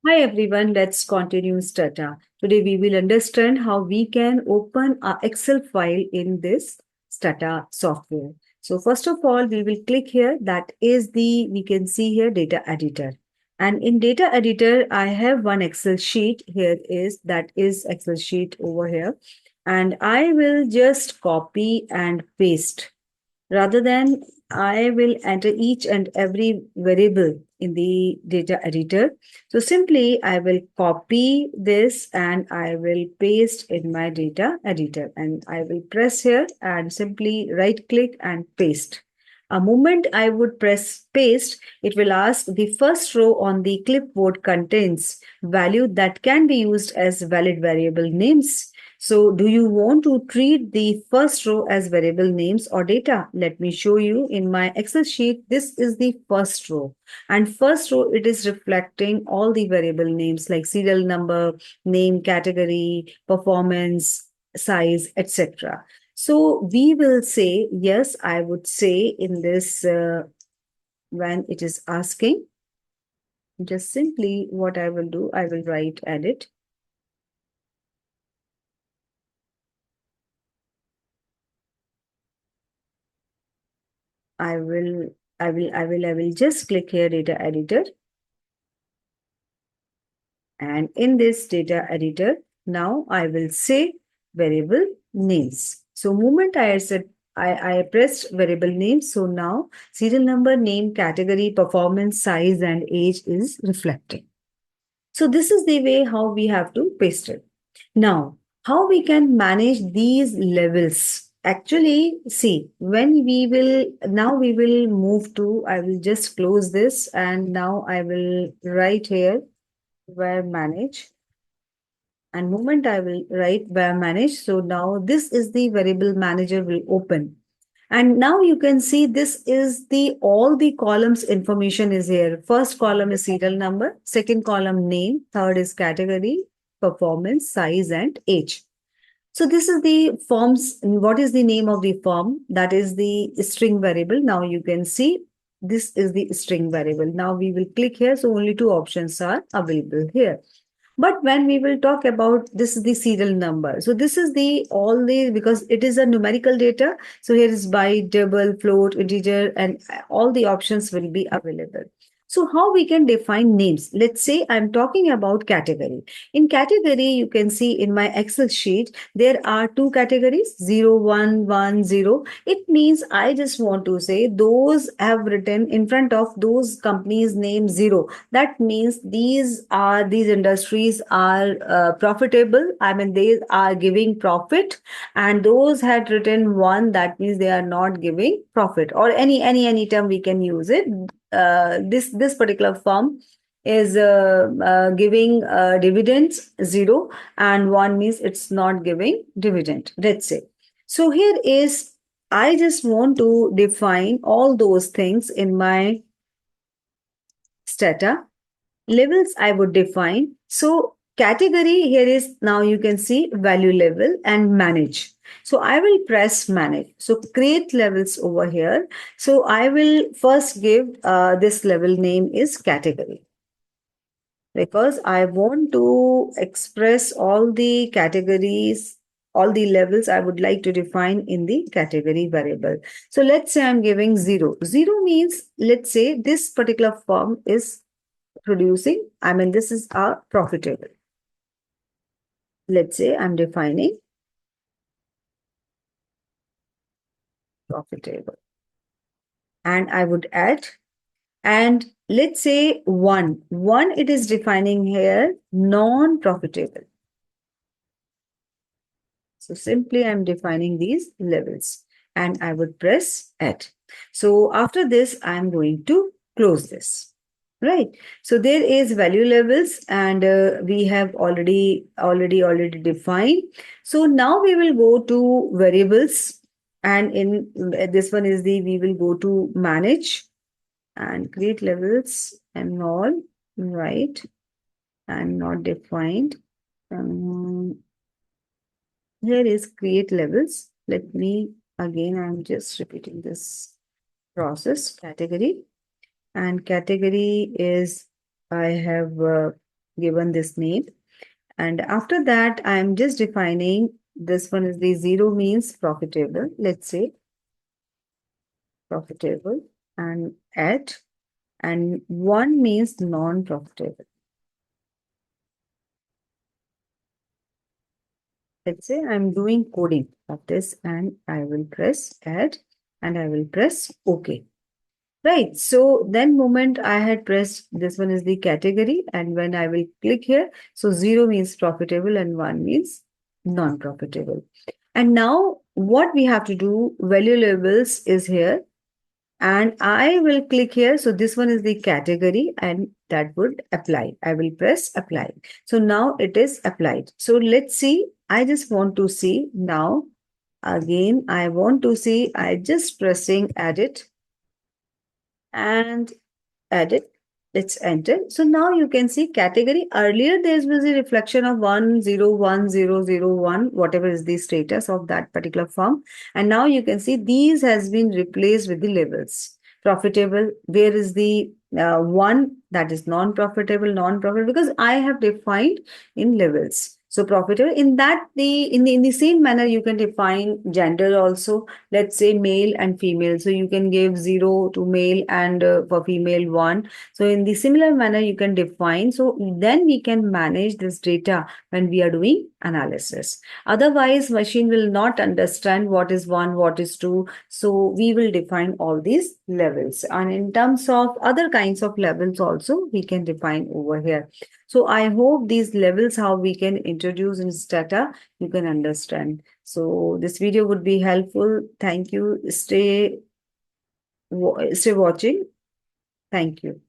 Hi everyone, let's continue STATA. Today we will understand how we can open our Excel file in this STATA software. So first of all, we will click here. That is we can see here data editor. And in data editor, I have one Excel sheet. That is Excel sheet over here. And I will just copy and paste. Rather than I will enter each and every variable in the data editor. So simply I will copy this and I will paste in my data editor, and I will press here and simply right click and paste. A moment I would press paste, it will ask the first row on the clipboard contains value that can be used as valid variable names. So do you want to treat the first row as variable names or data? Let me show you in my Excel sheet. This is the first row, and first row it is reflecting all the variable names like serial number, name, category, performance, size, etc. So we will say, yes, I would say in this when it is asking, just simply what I will do, I will write edit. I will just click here data editor. And in this data editor, now I will say variable names. So moment I said I pressed variable names. So now serial number, name, category, performance, size, and age is reflecting. So this is the way how we have to paste it. Now, how we can manage these levels? Actually, see, now we will move to, I will just close this and now I will write here where manage. And moment I will write where manage. So now this is the variable manager will open. And now you can see this is all the columns information is here. First column is serial number, second column name, third is category, performance, size, and age. So this is the forms. What is the name of the form? That is the string variable. Now you can see this is the string variable. Now we will click here. So only two options are available here. But when we will talk about this is the serial number. So this is because it is a numerical data. So here is byte, double, float, integer, and all the options will be available. So how we can define names? Let's say I'm talking about category. In category, you can see in my Excel sheet, there are two categories, 0, 1, 1, 0. It means I just want to say those have written in front of those companies name 0. That means these industries are profitable. I mean, they are giving profit, and those had written 1. That means they are not giving profit, or any term we can use it. This particular firm is giving dividends 0, and 1 means it's not giving dividend, let's say. So here is, I just want to define all those things in my STATA. Levels I would define. So category here is, now you can see value level and manage. So I will press manage. So create levels over here. So I will first give this level name is category, because I want to express all the categories, all the levels I would like to define in the category variable. So let's say I'm giving 0. 0 means, let's say this particular firm is producing, I mean, this is our profitable. Let's say I'm defining profitable. And I would add, and let's say 1. 1 it is defining here non-profitable. So simply I'm defining these levels and I would press add. So after this, I'm going to close this. Right. So there is value levels, and we have already defined. So now we will go to variables, and in this one is we will go to manage and create levels and all, right, and not defined. Here is create levels. Let me again, I'm just repeating this process. Category, and category is, I have given this name. And after that, I'm just defining this one is the 0 means profitable. Let's say profitable and at, and 1 means non-profitable. Let's say I'm doing coding of this and I will press add and I will press OK. Right. So then moment I had pressed this one is the category, and when I will click here, so 0 means profitable and 1 means non-profitable. And now what we have to do, value labels is here, and I will click here. So this one is the category and that would apply. I will press apply. So now it is applied. So let's see. I just want to see now. Again, I want to see. I just pressing edit and edit. Let's enter. So now you can see category. Earlier there was a reflection of 1010001, whatever is the status of that particular firm. And now you can see these has been replaced with the labels. Profitable, where is the one that is non-profitable, because I have defined in levels. So profitable, in that in the same manner you can define gender also. Let's say male and female. So you can give 0 to male and for female 1. So in the similar manner you can define. So then we can manage this data when we are doing analysis. Otherwise, machine will not understand what is 1, what is 2. So we will define all these levels. And in terms of other kinds of levels also, we can define over here. So I hope these levels, how we can introduce in STATA, you can understand. So this video would be helpful. Thank you. Stay watching. Thank you.